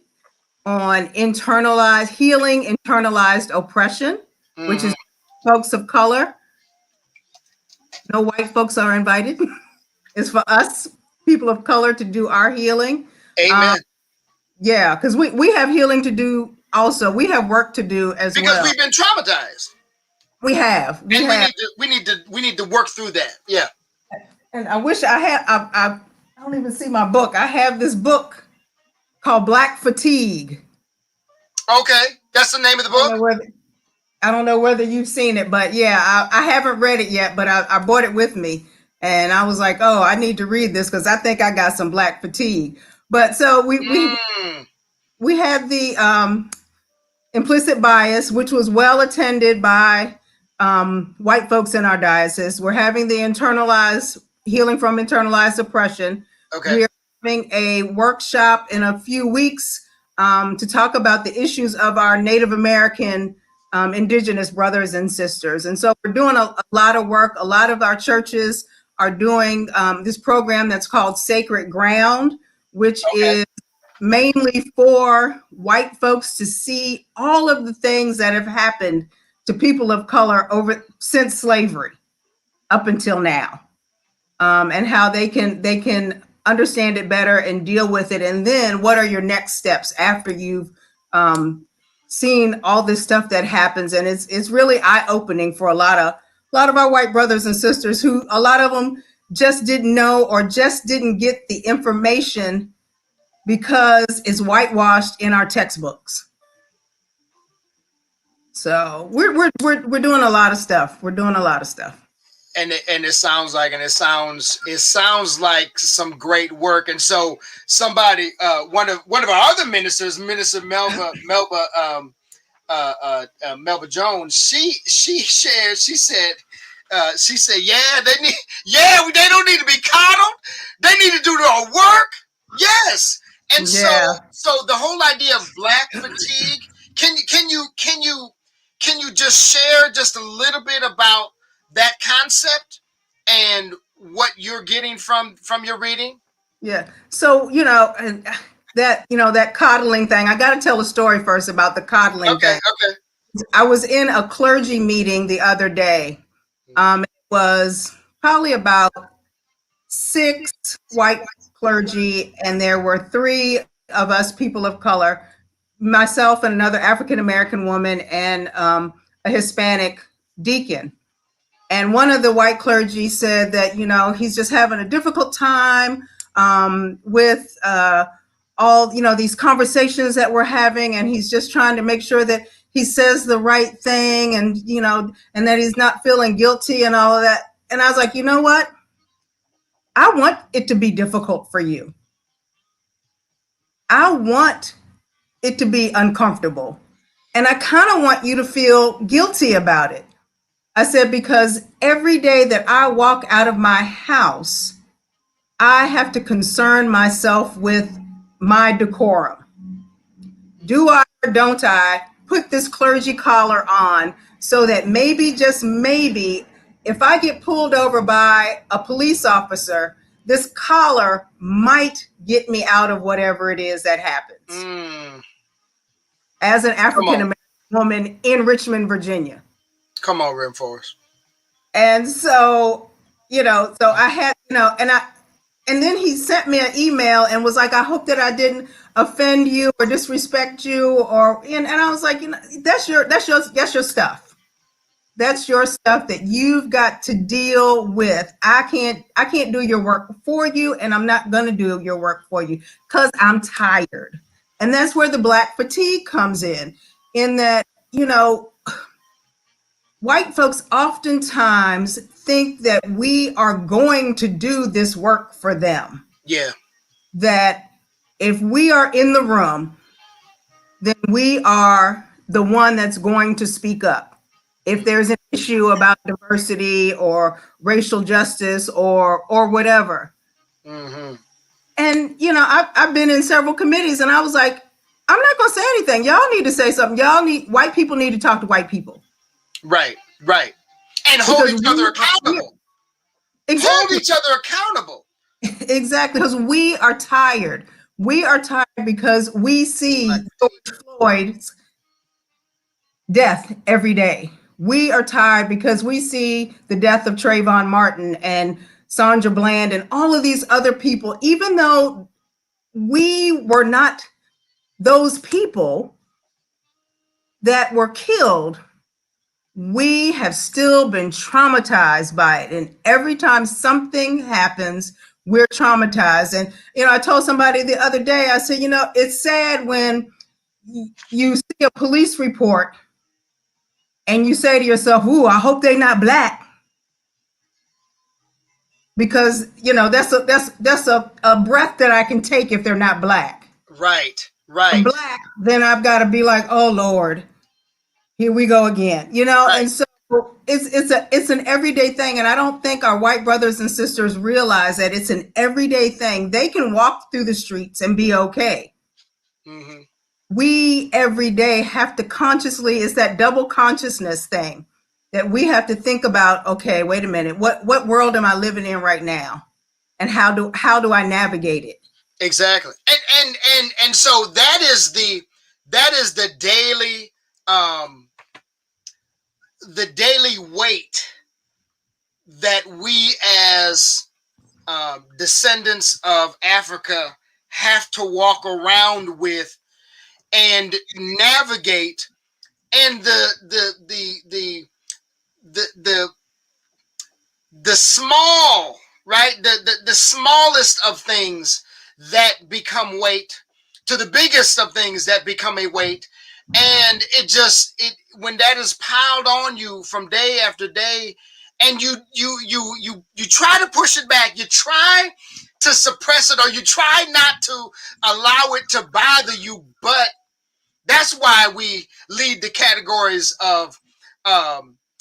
on healing internalized oppression, which is folks of color. No white folks are invited. It's for us, people of color, to do our healing. Amen. Yeah, because we have healing to do also. We have work to do as well. Because we've been traumatized. We have. We need to work through that. Yeah. And I wish I had. I don't even see my book. I have this book called Black Fatigue. Okay, that's the name of the book. I don't know whether you've seen it, but yeah, I haven't read it yet. But I brought it with me, and I was like, oh, I need to read this because I think I got some Black fatigue. But so we had the implicit bias, which was well attended by white folks in our diocese. We're having the healing from internalized oppression. Okay. We are having a workshop in a few weeks to talk about the issues of our Native American Indigenous brothers and sisters. And so we're doing a lot of work. A lot of our churches are doing this program that's called Sacred Ground, which is mainly for white folks to see all of the things that have happened to people of color since slavery up until now, and how they can understand it better and deal with it. And then what are your next steps after you've seen all this stuff that happens? And it's really eye-opening for a lot of our white brothers and sisters, who a lot of them just didn't know or just didn't get the information because it's whitewashed in our textbooks. So we're doing a lot of stuff. We're doing a lot of stuff. And it sounds like some great work. And so somebody, one of our other ministers, Minister Melba Jones, she said, they don't need to be coddled. They need to do their work. Yes. And so the whole idea of Black fatigue, can you just share just a little bit about that concept and what you're getting from your reading? Yeah. So, that coddling thing, I got to tell a story first about the coddling thing. Okay. I was in a clergy meeting the other day. It was probably about 6 white clergy, and there were 3 of us people of color, myself and another African American woman, and a Hispanic deacon. And one of the white clergy said that, he's just having a difficult time with all, these conversations that we're having. And he's just trying to make sure that he says the right thing, and, and that he's not feeling guilty and all of that. And I was like, you know what? I want it to be difficult for you. I want it to be uncomfortable. And I kind of want you to feel guilty about it. I said, because every day that I walk out of my house, I have to concern myself with my decorum. Do I or don't I put this clergy collar on so that maybe, just maybe, if I get pulled over by a police officer, this collar might get me out of whatever it is that happens. as an African American woman in Richmond, Virginia. Come on, Reinforce. And so, so I had, and then he sent me an email and was like, I hope that I didn't offend you or disrespect you, and I was like, that's your stuff. That's your stuff that you've got to deal with. I can't do your work for you, and I'm not going to do your work for you because I'm tired. And that's where the Black fatigue comes in that, white folks oftentimes think that we are going to do this work for them. Yeah. That if we are in the room, then we are the one that's going to speak up. If there's an issue about diversity or racial justice or whatever. Mm-hmm. And, I've been in several committees and I was like, I'm not going to say anything. Y'all need to say something. White people need to talk to white people. Right. And hold each other accountable. Exactly. Hold each other accountable. Exactly. Because we are tired. We are tired because we see George Floyd's death every day. We are tired because we see the death of Trayvon Martin and Sandra Bland and all of these other people, even though we were not those people that were killed, we have still been traumatized by it. And every time something happens, we're traumatized. And, I told somebody the other day, I said, it's sad when you see a police report and you say to yourself, ooh, I hope they're not Black. Because, that's a breath that I can take if they're not Black. Right. Black, then I've got to be like, oh Lord, here we go again. Right. And so it's an everyday thing. And I don't think our white brothers and sisters realize that it's an everyday thing. They can walk through the streets and be okay. Mm-hmm. We every day have to consciously, it's that double consciousness thing that we have to think about, okay, wait a minute, what world am I living in right now? And how do I navigate it? Exactly. And so that is the daily weight that we as descendants of Africa have to walk around with and navigate, and the small, right, the smallest of things that become weight to the biggest of things that become a weight. And it when that is piled on you from day after day, and you try to push it back, you try to suppress it, or you try not to allow it to bother you, but that's why we lead the categories of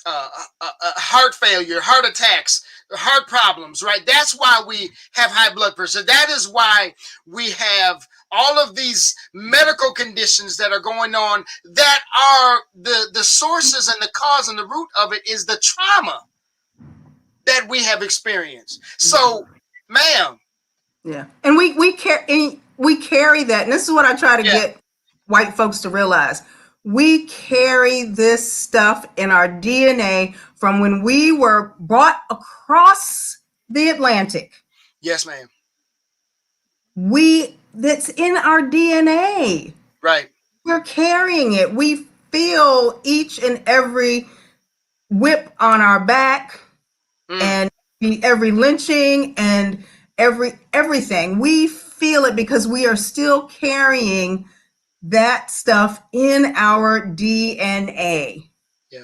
heart failure, heart attacks, heart problems, right? That's why we have high blood pressure. That is why we have all of these medical conditions that are going on, that are the sources and the cause and the root of it is the trauma that we have experienced. So, ma'am. Yeah. And we carry that. And this is what I try to get white folks to realize. We carry this stuff in our DNA from when we were brought across the Atlantic. Yes, ma'am. That's in our DNA. Right. We're carrying it. We feel each and every whip on our back and every lynching and everything. We feel it because we are still carrying that stuff in our DNA. Yeah.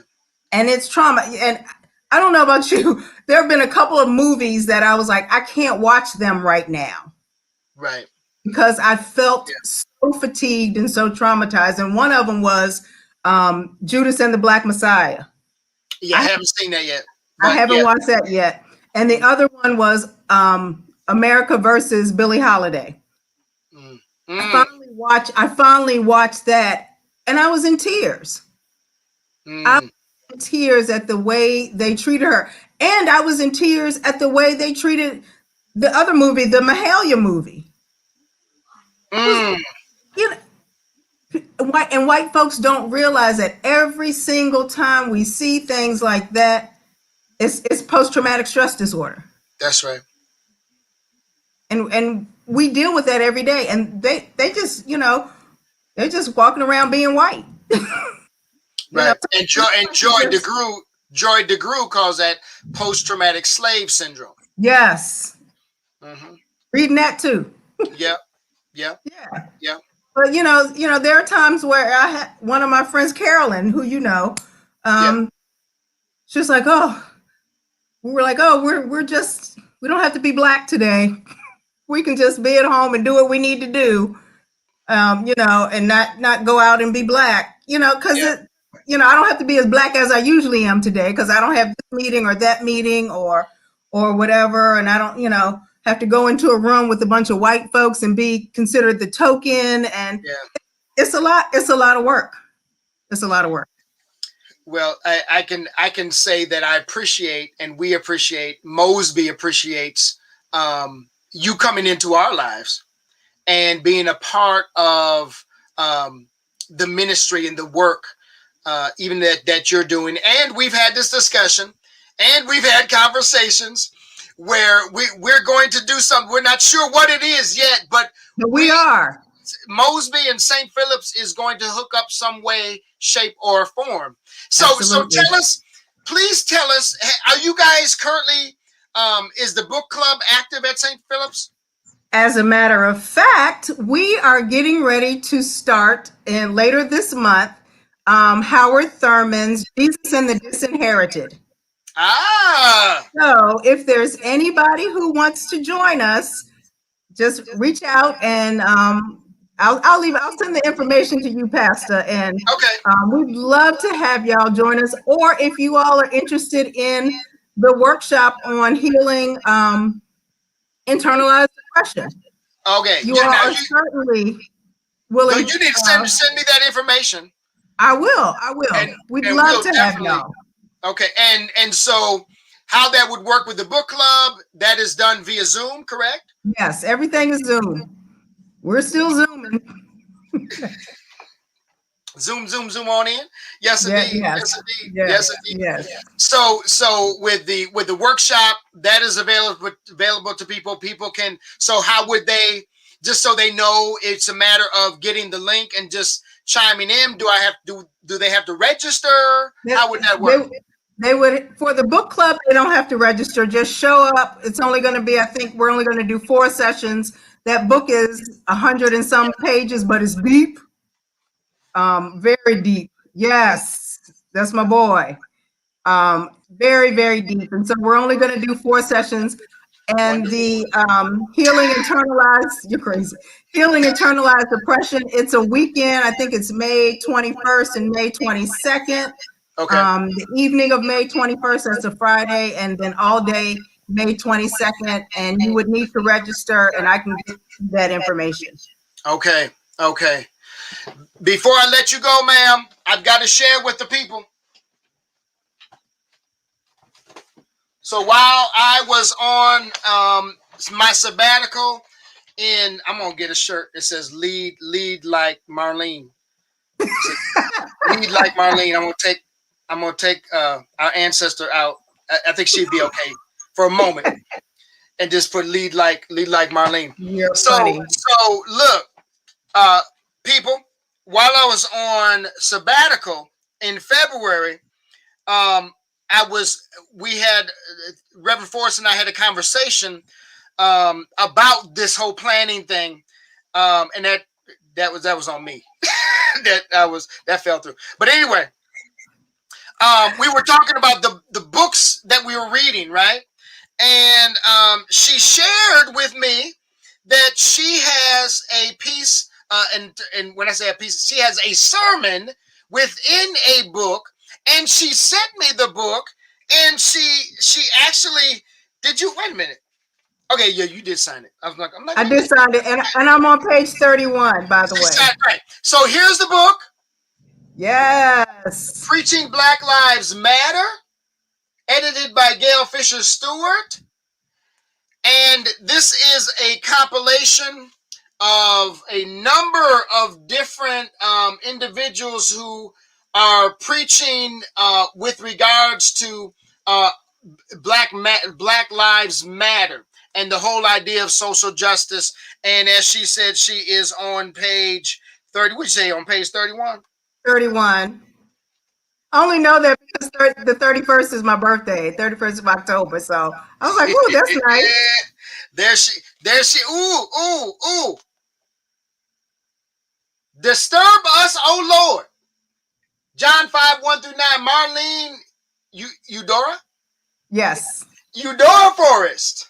And it's trauma. And I don't know about you. There have been a couple of movies that I was like, I can't watch them right now. Right. Because I felt so fatigued and so traumatized. And one of them was Judas and the Black Messiah. Yeah, I haven't seen that yet. I haven't watched that yet. And the other one was America versus Billie Holiday. I finally watched that, and I was in tears. I was in tears at the way they treated her, and I was in tears at the way they treated the other movie, the Mahalia movie. And white folks don't realize that every single time we see things like that, it's post-traumatic stress disorder. That's right. And we deal with that every day. And they just, they're just walking around being white. Right. And Joy DeGruy calls that post-traumatic slave syndrome. Yes. Mm-hmm. Reading that too. Yeah. Yeah. Yeah. But there are times where I had one of my friends, Carolyn, who she's like, we're just, we don't have to be black today. We can just be at home and do what we need to do, and not go out and be black, because I don't have to be as black as I usually am today because I don't have this meeting or that meeting or whatever, and I don't, have to go into a room with a bunch of white folks and be considered the token, and it's a lot of work. It's a lot of work. Well, I can say that I appreciate, and we appreciate, Mosby appreciates you coming into our lives and being a part of the ministry and the work, even that you're doing. And we've had this discussion, and we've had conversations where we're going to do something. We're not sure what it is yet, but we are. Mosby and St. Phillips is going to hook up some way, shape, or form. So please tell us, are you guys currently, is the book club active at St. Phillips? As a matter of fact, we are getting ready to start later this month, Howard Thurman's Jesus and the Disinherited. So if there's anybody who wants to join us, just reach out, and I'll send the information to you, Pastor, and we'd love to have y'all join us. Or if you all are interested in the workshop on healing internalized depression, you all are certainly willing. So you need to send me that information. I will. We'd love to have y'all. Okay, and so how that would work with the book club, that is done via Zoom, correct? Yes, everything is Zoom. We're still Zooming. Zoom on in. Yes, indeed. Yes, indeed. Yes. So with the workshop, that is available to people. People can. So how would they? Just so they know, it's a matter of getting the link and just chiming in. Do they have to register? How would that work? They would, for the book club, they don't have to register. Just show up. It's only going to be, I think we're only going to do 4 sessions. That book is 100 and some pages, but it's deep. Very deep. Yes, that's my boy. Very, very deep. And so we're only going to do 4 sessions. And the healing internalized depression, it's a weekend. I think it's May 21st and May 22nd. Okay. The evening of May 21st, that's a Friday, and then all day May 22nd, and you would need to register, and I can get that information. Okay. Before I let you go, ma'am, I've got to share with the people. So while I was on my sabbatical, I'm gonna get a shirt that says "Lead like Marlene." Lead like Marlene. I'm gonna take our ancestor out. I think she'd be okay for a moment, and just put lead like Marlene. You're funny. So look, people. While I was on sabbatical in February, Reverend Forrest and I had a conversation about this whole planning thing, and that was on me. that fell through. But anyway. We were talking about the books that we were reading, right? And she shared with me that she has a piece, and when I say a piece, she has a sermon within a book, and she sent me the book, and she actually, did you, wait a minute. Okay, yeah, you did sign it. I did sign it, and I'm on page 31, by the way. Right. So here's the book. Yes. Preaching Black Lives Matter, edited by Gail Fisher Stewart. And this is a compilation of a number of different individuals who are preaching with regards to Black Lives Matter and the whole idea of social justice. And as she said, she is on page 30. What did you say, on page 31? 31. I only know that because the 31st is my birthday, 31st of October. So I was like, "Ooh, that's nice." There she. Ooh. Disturb us, oh Lord. John 5:1-9. Marlene Eudora? Yes. Eudora Forrest.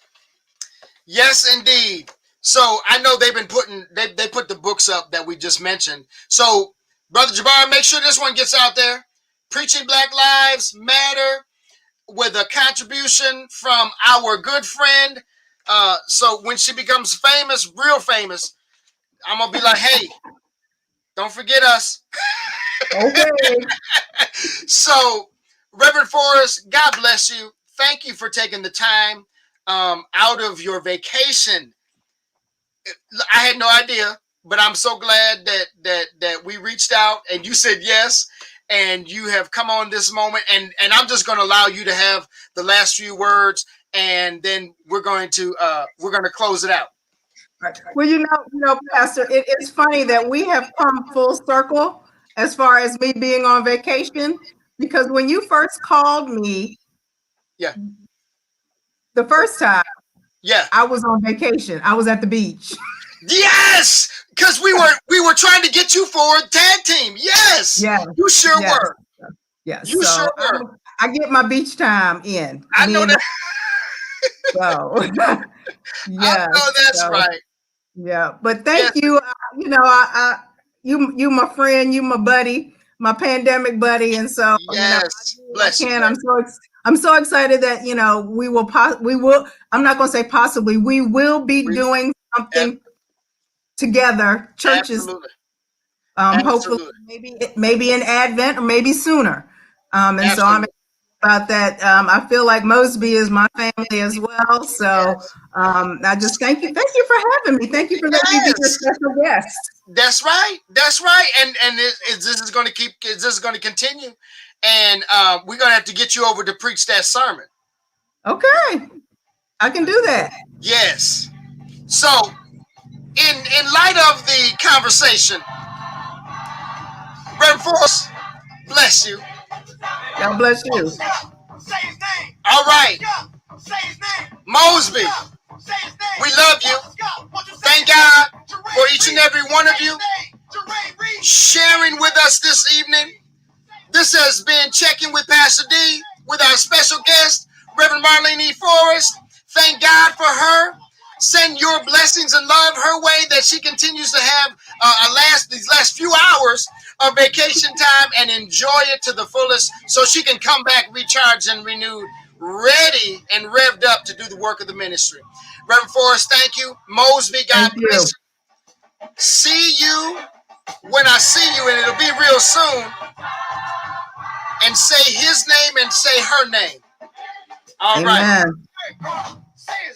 Yes, indeed. So I know they've been they put the books up that we just mentioned. So, Brother Jabbar, make sure this one gets out there. Preaching Black Lives Matter, with a contribution from our good friend. So when she becomes famous, real famous, I'm gonna be like, hey, don't forget us. Okay. So, Reverend Forrest, God bless you. Thank you for taking the time out of your vacation. I had no idea, but I'm so glad that we reached out and you said yes, and you have come on this moment, and I'm just going to allow you to have the last few words, and then we're going to close it out. Well, Pastor, it's funny that we have come full circle as far as me being on vacation, because when you first called me, yeah, the first time, yeah, I was on vacation. I was at the beach. Yes, because we were trying to get you for a tag team. Yes, you sure were. Yes, you so sure were. I get my beach time in. I know that. So, yeah, I know that's right. Yeah, but thank you. You my friend, you my buddy, my pandemic buddy, and so yes, bless you. I'm so excited that we will. I'm not going to say possibly. We will be doing something together. Churches. Absolutely. Hopefully, maybe in Advent or maybe sooner. And so I'm excited about that. I feel like Mosby is my family as well. So I just thank you for having me. Thank you for letting me be your special guest. That's right. And this is going to continue. And we're going to have to get you over to preach that sermon. Okay, I can do that. Yes. So, in light of the conversation, Reverend Forrest, bless you. God bless you. All right. Mosby, we love you. Thank God for each and every one of you sharing with us this evening. This has been Checking with Pastor D with our special guest, Reverend Marlene E. Forrest. Thank God for her. Send your blessings and love her way, that she continues to have these last few hours of vacation time and enjoy it to the fullest, so she can come back recharged and renewed, ready and revved up to do the work of the ministry. Reverend Forrest, thank you. Mosby, God bless you. See you when I see you, and it'll be real soon. And say his name and say her name. All right.